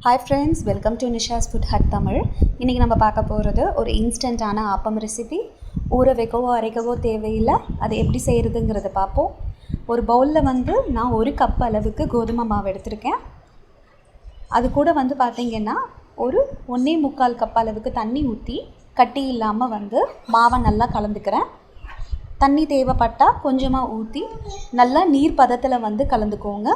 Hi friends, welcome to Nisha's Food Hut Tamil. இன்னைக்கு நம்ம பார்க்க போகிறது ஒரு இன்ஸ்டன்ட்டான ஆப்பம் ரெசிபி. ஊற வைக்கவோ அரைக்கவோ தேவையில்லை. அதை எப்படி செய்கிறதுங்கிறத பார்ப்போம். ஒரு பவுலில் நான் 1 கப் அளவுக்கு கோதுமை மாவு எடுத்திருக்கேன். அது கூட பார்த்தீங்கன்னா ஒரு 1.25 கப் அளவுக்கு தண்ணி ஊற்றி கட்டி இல்லாமல் மாவை நல்லா கலந்துக்கிறேன். தண்ணி தேவைப்பட்டால் கொஞ்சமாக ஊற்றி நல்லா நீர் பதத்தில் கலந்துக்கோங்க.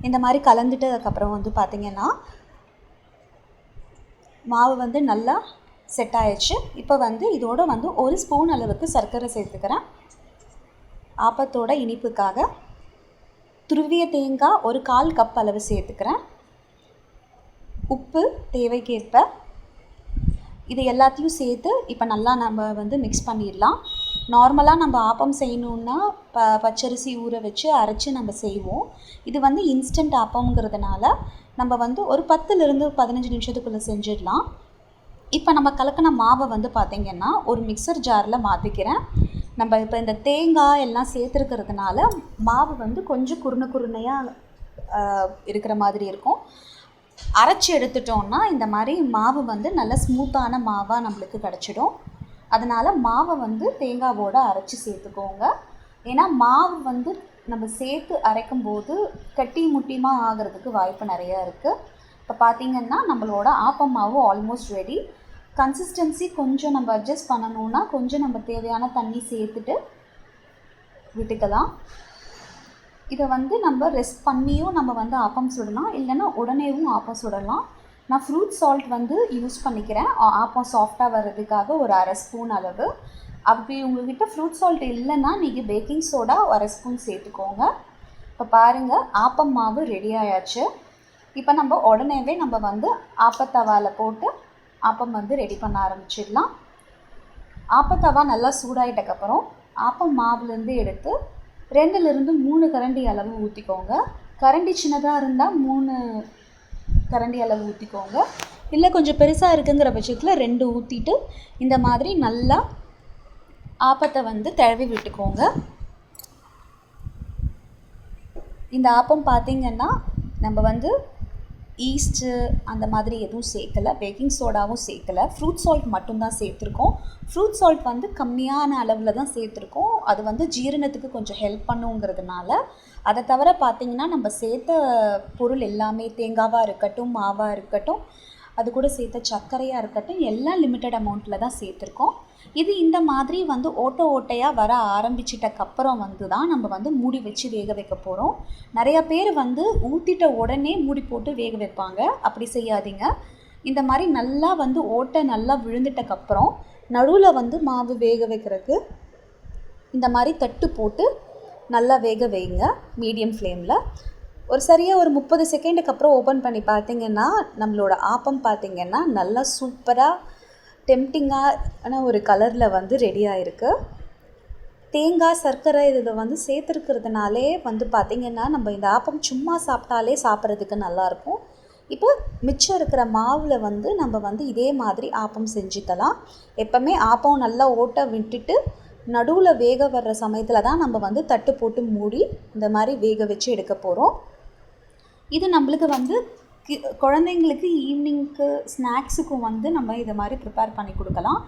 இந்த மாதிரி கலந்துட்டதுக்கப்புறம் பார்த்திங்கன்னா மாவு நல்லா செட் ஆயிடுச்சு. இப்போ இதோட 1 ஸ்பூன் அளவுக்கு சர்க்கரை சேர்த்துக்கிறேன். ஆப்பத்தோட இனிப்புக்காக துருவிய தேங்காய் 1/4 கப் அளவு சேர்த்துக்கிறேன். உப்பு தேவைக்கேற்ப. இது எல்லாத்தையும் சேர்த்து இப்போ நல்லா நம்ம மிக்ஸ் பண்ணிடலாம். நார்மலாக நம்ம ஆப்பம் செய்யணுன்னா பச்சரிசி ஊற வச்சு அரைச்சி நம்ம செய்வோம். இது இன்ஸ்டன்ட் ஆப்பம்ங்கிறதுனால நம்ம ஒரு 10லிருந்து 15 நிமிஷத்துக்குள்ளே செஞ்சிடலாம். இப்போ நம்ம கலக்கின மாவை பார்த்திங்கன்னா ஒரு மிக்சர் ஜாரில் மாற்றிக்கிறேன். நம்ம இப்போ இந்த தேங்காய் எல்லாம் சேர்த்துருக்கிறதுனால மாவு கொஞ்சம் குருணையாக இருக்கிற மாதிரி இருக்கும். அரைச்சி எடுத்துட்டோன்னா இந்த மாதிரி மாவு நல்ல ஸ்மூத்தான மாவாக நம்மளுக்கு கிடச்சிடும். அதனால் மாவை தேங்காவோடு அரைச்சி சேர்த்துக்கோங்க. ஏன்னா மாவு நம்ம சேர்த்து அரைக்கும்போது கட்டி முட்டியமாக ஆகிறதுக்கு வாய்ப்பு நிறையா இருக்குது. இப்போ பார்த்திங்கன்னா நம்மளோட ஆப்பம் மாவு ஆல்மோஸ்ட் ரெடி. கன்சிஸ்டன்சி கொஞ்சம் நம்ம அட்ஜஸ்ட் பண்ணணுன்னா கொஞ்சம் நம்ம தேவையான தண்ணி சேர்த்துட்டு விட்டுக்கலாம். இதை நம்ம ரெஸ்ட் பண்ணியும் நம்ம ஆப்பம் சுடலாம், இல்லைன்னா உடனேவும் ஆப்பம் சுடலாம். நான் ஃப்ரூட் சால்ட் யூஸ் பண்ணிக்கிறேன் ஆப்பம் சாஃப்டாக வர்றதுக்காக ஒரு 1/2 ஸ்பூன் அளவு. அப்படி உங்கள்கிட்ட ஃப்ரூட் சால்ட் இல்லைன்னா நீங்கள் பேக்கிங் சோடா 1/2 ஸ்பூன் சேர்த்துக்கோங்க. இப்போ பாருங்கள், ஆப்பம் மாவு ரெடி ஆயாச்சு. இப்போ நம்ம உடனேவே நம்ம ஆப்பத்தவாவில் போட்டு ஆப்பம் ரெடி பண்ண ஆரம்பிச்சிடலாம். ஆப்பத்தவா நல்லா சூடாயிட்டக்கப்புறம் ஆப்பம் மாவுலேருந்து எடுத்து 2லிருந்து 3 கரண்டி அளவு ஊற்றிக்கோங்க. கரண்டி சின்னதாக இருந்தால் 3 கரண்டி அளவு ஊற்றிக்கோங்க. இல்லை கொஞ்சம் பெருசாக இருக்குங்கிற பட்சத்தில் 2 ஊற்றிட்டு இந்த மாதிரி நல்லா ஆப்பத்தை தடவி விட்டுக்கோங்க. இந்த ஆப்பம் பார்த்திங்கன்னா நம்ம ஈஸ்ட்டு அந்த மாதிரி எதுவும் சேர்க்கலை, பேக்கிங் சோடாவும் சேர்க்கலை, ஃப்ரூட் சால்ட் மட்டும்தான் சேர்த்துருக்கோம். ஃப்ரூட் சால்ட் கம்மியான அளவில் தான் சேர்த்துருக்கோம். அது ஜீரணத்துக்கு கொஞ்சம் ஹெல்ப் பண்ணுங்கிறதுனால. அதை தவிர பார்த்திங்கன்னா நம்ம சேர்த்த பொருள் எல்லாமே தேங்காவாக இருக்கட்டும், மாவாக இருக்கட்டும், அது கூட சேர்த்த சர்க்கரையாக இருக்கட்டும், எல்லாம் லிமிட்டட் அமௌண்ட்டில் தான் சேர்த்துருக்கோம். இது இந்த மாதிரி ஓட்டையாக வர ஆரம்பிச்சிட்டக்கப்புறம் தான் நம்ம மூடி வச்சு வேக வைக்க போகிறோம். நிறையா பேர் ஊற்றிட்ட உடனே மூடி போட்டு வேக வைப்பாங்க. அப்படி செய்யாதீங்க. இந்த மாதிரி நல்லா ஓட்டை நல்லா விழுந்துட்டக்கப்புறம் நடுவில் மாவு வேக வைக்கிறதுக்கு இந்த மாதிரி தட்டு போட்டு நல்லா வேக வைங்க மீடியம் ஃப்ளேமில். சரியாக ஒரு 30 செகண்டுக்கு அப்புறம் ஓப்பன் பண்ணி பார்த்திங்கன்னா நம்மளோட ஆப்பம் பார்த்திங்கன்னா நல்லா சூப்பராக டெம்டிங்கான ஒரு கலரில் ரெடியாக இருக்குது. தேங்காய் சர்க்கரை இதில் சேர்த்துருக்கிறதுனாலே பார்த்திங்கன்னா நம்ம இந்த ஆப்பம் சும்மா சாப்பிட்டாலே சாப்பிட்றதுக்கு நல்லாயிருக்கும். இப்போ மிச்சம் இருக்கிற மாவில் நம்ம இதே மாதிரி ஆப்பம் செஞ்சுக்கலாம். எப்போவுமே ஆப்பம் நல்லா ஓட்ட விட்டுட்டு நடுவில் வேக வர்ற சமயத்தில் தான் நம்ம தட்டு போட்டு மூடி இந்த மாதிரி வேக வச்சு எடுக்க போகிறோம். இது நம்மளுக்கு குழந்தைங்களுக்கு ஈவினிங்க்கு ஸ்நாக்ஸுக்கும் நம்ம இதை மாதிரி ப்ரிப்பேர் பண்ணி கொடுக்கலாம்.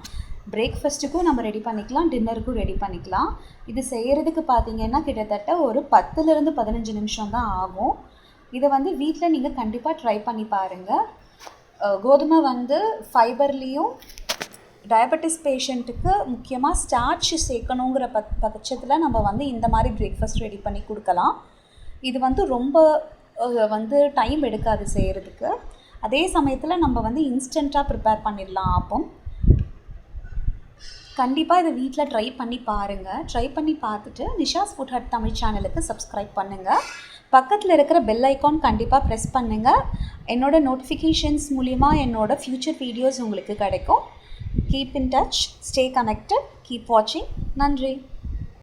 பிரேக்ஃபாஸ்ட்டுக்கும் நம்ம ரெடி பண்ணிக்கலாம், டின்னருக்கும் ரெடி பண்ணிக்கலாம். இது செய்கிறதுக்கு பார்த்திங்கன்னா கிட்டத்தட்ட ஒரு 10லிருந்து 15 நிமிஷம் தான் ஆகும். இதை வீட்டில் நீங்கள் கண்டிப்பாக ட்ரை பண்ணி பாருங்கள். கோதுமை ஃபைபர்லேயும் டயபெட்டிஸ் பேஷண்ட்டுக்கு முக்கியமாக ஸ்டார்ச் சேர்க்கணுங்கிற பட்சத்தில் நம்ம இந்த மாதிரி பிரேக்ஃபாஸ்ட் ரெடி பண்ணி கொடுக்கலாம். இது ரொம்ப டைம் எடுக்காது செய்கிறதுக்கு. அதே சமயத்தில் நம்ம இன்ஸ்டண்ட்டாக ப்ரிப்பேர் பண்ணிடலாம் ஆப்பம். கண்டிப்பாக இதை வீட்டில் ட்ரை பண்ணி பாருங்கள். ட்ரை பண்ணி பார்த்துட்டு நிஷாஸ் ஃபுட் ஹட் தமிழ் சேனலுக்கு சப்ஸ்கிரைப் பண்ணுங்கள். பக்கத்தில் இருக்கிற பெல் ஐக்கான் கண்டிப்பாக ப்ரெஸ் பண்ணுங்கள். என்னோடய நோட்டிஃபிகேஷன்ஸ் மூலிமா என்னோடய ஃப்யூச்சர் வீடியோஸ் உங்களுக்கு கிடைக்கும். Keep in touch, stay connected, keep watching. நன்றி.